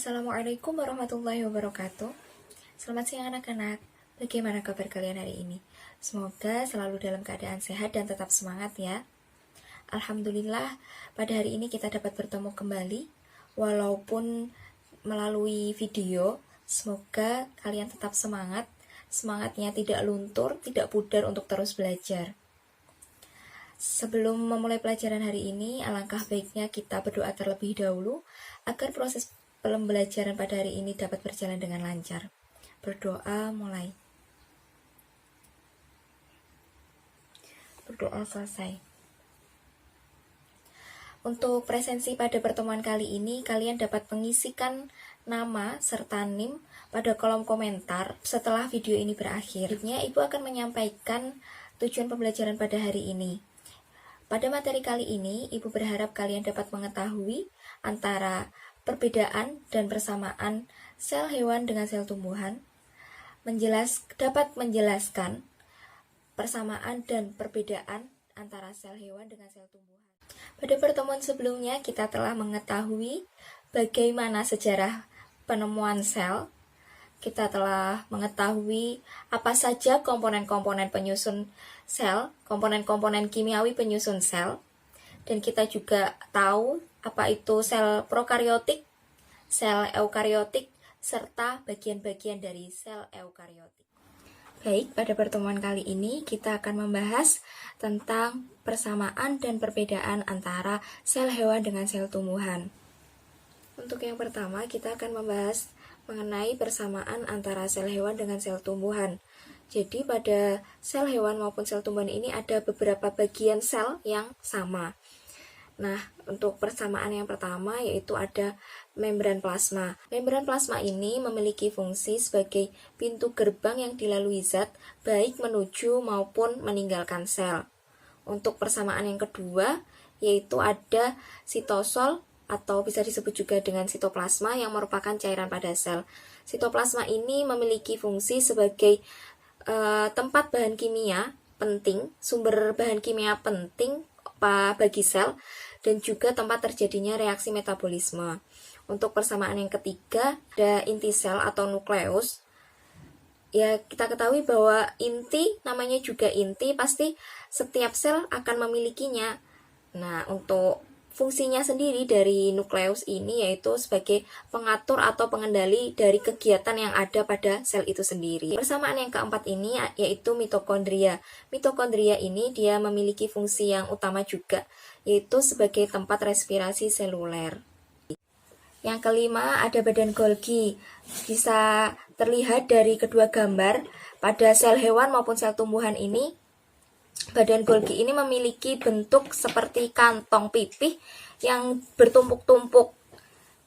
Assalamualaikum warahmatullahi wabarakatuh. Selamat siang anak-anak. Bagaimana kabar kalian hari ini? Semoga selalu dalam keadaan sehat dan tetap semangat ya. Alhamdulillah, pada hari ini kita dapat bertemu kembali walaupun melalui video. Semoga kalian tetap semangat, semangatnya tidak luntur, tidak pudar untuk terus belajar. Sebelum memulai pelajaran hari ini, alangkah baiknya kita berdoa terlebih dahulu agar proses pembelajaran pada hari ini dapat berjalan dengan lancar. Berdoa mulai. Berdoa selesai. Untuk presensi pada pertemuan kali ini, kalian dapat mengisikan nama serta NIM pada kolom komentar setelah video ini berakhir. Ibu akan menyampaikan tujuan pembelajaran pada hari ini. Pada materi kali ini, Ibu berharap kalian dapat mengetahui antara perbedaan dan persamaan sel hewan dengan sel tumbuhan, dapat menjelaskan persamaan dan perbedaan antara sel hewan dengan sel tumbuhan. Pada pertemuan sebelumnya, kita telah mengetahui bagaimana sejarah penemuan sel. Kita telah mengetahui apa saja komponen-komponen penyusun sel, komponen-komponen kimiawi penyusun sel, dan kita juga tahu apa itu sel prokariotik, sel eukariotik, serta bagian-bagian dari sel eukariotik. Baik, pada pertemuan kali ini kita akan membahas tentang persamaan dan perbedaan antara sel hewan dengan sel tumbuhan. Untuk yang pertama, kita akan membahas mengenai persamaan antara sel hewan dengan sel tumbuhan. Jadi pada sel hewan maupun sel tumbuhan ini ada beberapa bagian sel yang sama. Nah, untuk persamaan yang pertama yaitu ada membran plasma. Membran plasma ini memiliki fungsi sebagai pintu gerbang yang dilalui zat baik menuju maupun meninggalkan sel. Untuk persamaan yang kedua yaitu ada sitosol atau bisa disebut juga dengan sitoplasma yang merupakan cairan pada sel. Sitoplasma ini memiliki fungsi sebagai tempat bahan kimia penting, sumber bahan kimia penting bagi sel, dan juga tempat terjadinya reaksi metabolisme. Untuk persamaan yang ketiga, ada inti sel atau nukleus. Ya, kita ketahui bahwa inti, namanya juga inti, pasti setiap sel akan memilikinya. Nah, untuk fungsinya sendiri dari nukleus ini yaitu sebagai pengatur atau pengendali dari kegiatan yang ada pada sel itu sendiri. Persamaan yang keempat ini yaitu mitokondria. Mitokondria ini dia memiliki fungsi yang utama juga, yaitu sebagai tempat respirasi seluler. Yang kelima ada badan Golgi. Bisa terlihat dari kedua gambar pada sel hewan maupun sel tumbuhan ini. Badan Golgi ini memiliki bentuk seperti kantong pipih yang bertumpuk-tumpuk.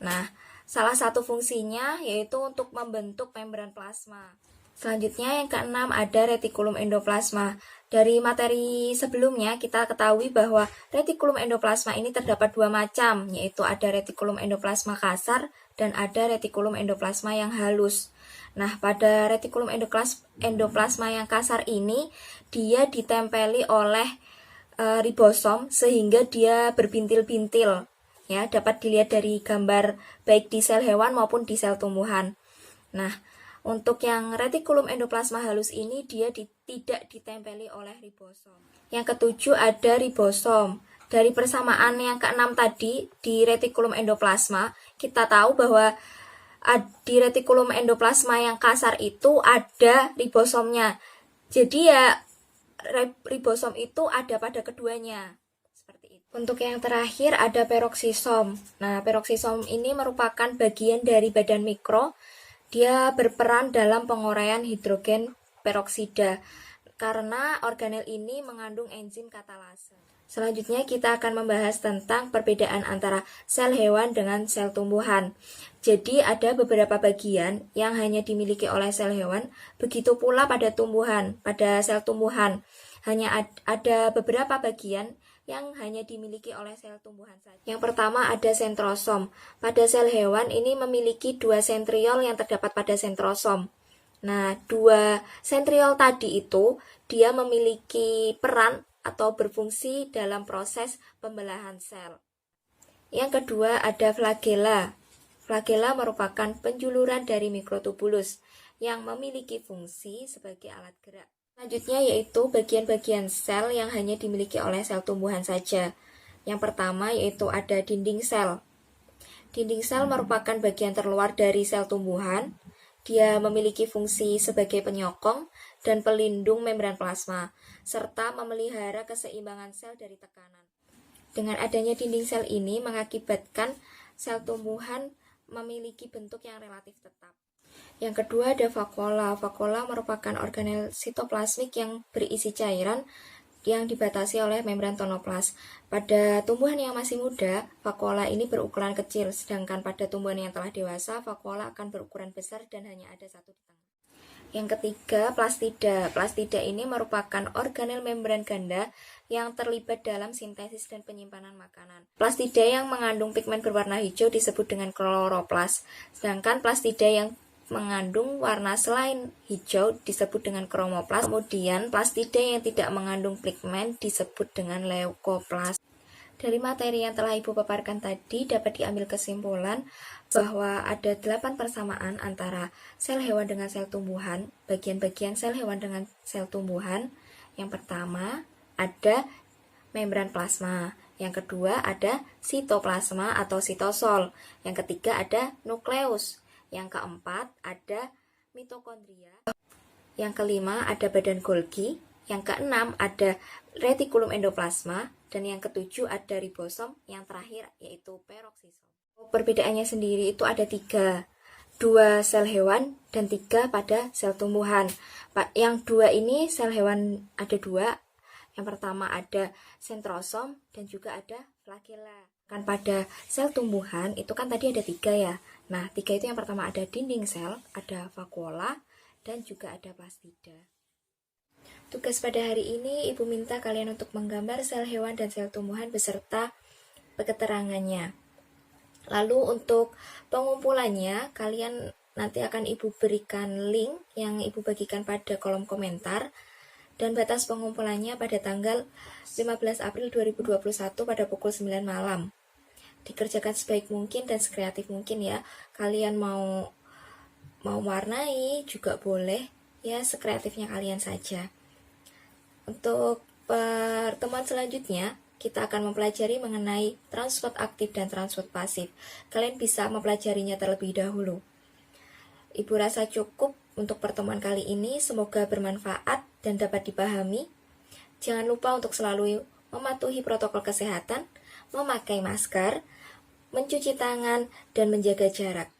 Nah, salah satu fungsinya yaitu untuk membentuk membran plasma. Selanjutnya yang keenam ada retikulum endoplasma. Dari materi sebelumnya kita ketahui bahwa retikulum endoplasma ini terdapat dua macam, yaitu ada retikulum endoplasma kasar dan ada retikulum endoplasma yang halus. Nah, pada retikulum endoplasma yang kasar ini dia ditempeli oleh ribosom sehingga dia berbintil-bintil. Ya, dapat dilihat dari gambar baik di sel hewan maupun di sel tumbuhan. Nah, untuk yang retikulum endoplasma halus ini dia tidak ditempeli oleh ribosom. Yang ketujuh ada ribosom. Dari persamaan yang keenam tadi di retikulum endoplasma, kita tahu bahwa di retikulum endoplasma yang kasar itu ada ribosomnya. Jadi ya ribosom itu ada pada keduanya. Seperti itu. Untuk yang terakhir ada peroksisom. Nah, peroksisom ini merupakan bagian dari badan mikro. Dia berperan dalam penguraian hidrogen peroksida karena organel ini mengandung enzim katalase. Selanjutnya kita akan membahas tentang perbedaan antara sel hewan dengan sel tumbuhan. Jadi ada beberapa bagian yang hanya dimiliki oleh sel hewan, begitu pula pada sel tumbuhan. Hanya ada beberapa bagian yang hanya dimiliki oleh sel tumbuhan saja. Yang pertama ada sentrosom. Pada sel hewan ini memiliki dua sentriol yang terdapat pada sentrosom. Nah, dua sentriol tadi itu dia memiliki peran atau berfungsi dalam proses pembelahan sel. Yang kedua ada flagella. Flagella merupakan penjuluran dari mikrotubulus yang memiliki fungsi sebagai alat gerak. Selanjutnya yaitu bagian-bagian sel yang hanya dimiliki oleh sel tumbuhan saja. Yang pertama yaitu ada dinding sel. Dinding sel merupakan bagian terluar dari sel tumbuhan. Dia memiliki fungsi sebagai penyokong dan pelindung membran plasma, serta memelihara keseimbangan sel dari tekanan. Dengan adanya dinding sel ini mengakibatkan sel tumbuhan memiliki bentuk yang relatif tetap. Yang kedua ada vakuola. Vakuola merupakan organel sitoplasmik yang berisi cairan yang dibatasi oleh membran tonoplas. Pada tumbuhan yang masih muda, vakuola ini berukuran kecil, sedangkan pada tumbuhan yang telah dewasa, vakuola akan berukuran besar dan hanya ada satu di tengah. Yang ketiga, plastida. Plastida ini merupakan organel membran ganda yang terlibat dalam sintesis dan penyimpanan makanan. Plastida yang mengandung pigmen berwarna hijau disebut dengan kloroplas, sedangkan plastida yang mengandung warna selain hijau disebut dengan kromoplas. Kemudian plastida yang tidak mengandung pigmen disebut dengan leukoplas. Dari materi yang telah Ibu paparkan tadi dapat diambil kesimpulan bahwa ada 8 persamaan antara sel hewan dengan sel tumbuhan, bagian-bagian sel hewan dengan sel tumbuhan. Yang pertama ada membran plasma, yang kedua ada sitoplasma atau sitosol, yang ketiga ada nukleus, yang keempat ada mitokondria, yang kelima ada badan Golgi, yang keenam ada retikulum endoplasma, dan yang ketujuh ada ribosom, yang terakhir yaitu peroksisom. Perbedaannya sendiri itu ada 3, 2 sel hewan dan 3 pada sel tumbuhan. Yang 2 ini sel hewan ada 2, yang pertama ada sentrosom dan juga ada flagella. Kan pada sel tumbuhan itu kan tadi ada 3 ya. Nah 3 itu yang pertama ada dinding sel, ada vakuola, dan juga ada plastida. Tugas pada hari ini Ibu minta kalian untuk menggambar sel hewan dan sel tumbuhan beserta keterangannya. Lalu untuk pengumpulannya kalian nanti akan Ibu berikan link yang Ibu bagikan pada kolom komentar, dan batas pengumpulannya pada tanggal 15 April 2021 pada pukul 9 malam. Dikerjakan sebaik mungkin dan sekreatif mungkin ya. Kalian mau warnai juga boleh ya, sekreatifnya kalian saja. Untuk pertemuan selanjutnya kita akan mempelajari mengenai transport aktif dan transport pasif. Kalian bisa mempelajarinya terlebih dahulu. Ibu rasa cukup untuk pertemuan kali ini, semoga bermanfaat dan dapat dipahami. Jangan lupa untuk selalu mematuhi protokol kesehatan, memakai masker, mencuci tangan, dan menjaga jarak.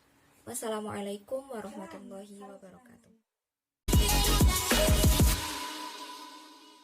Wassalamualaikum warahmatullahi wabarakatuh.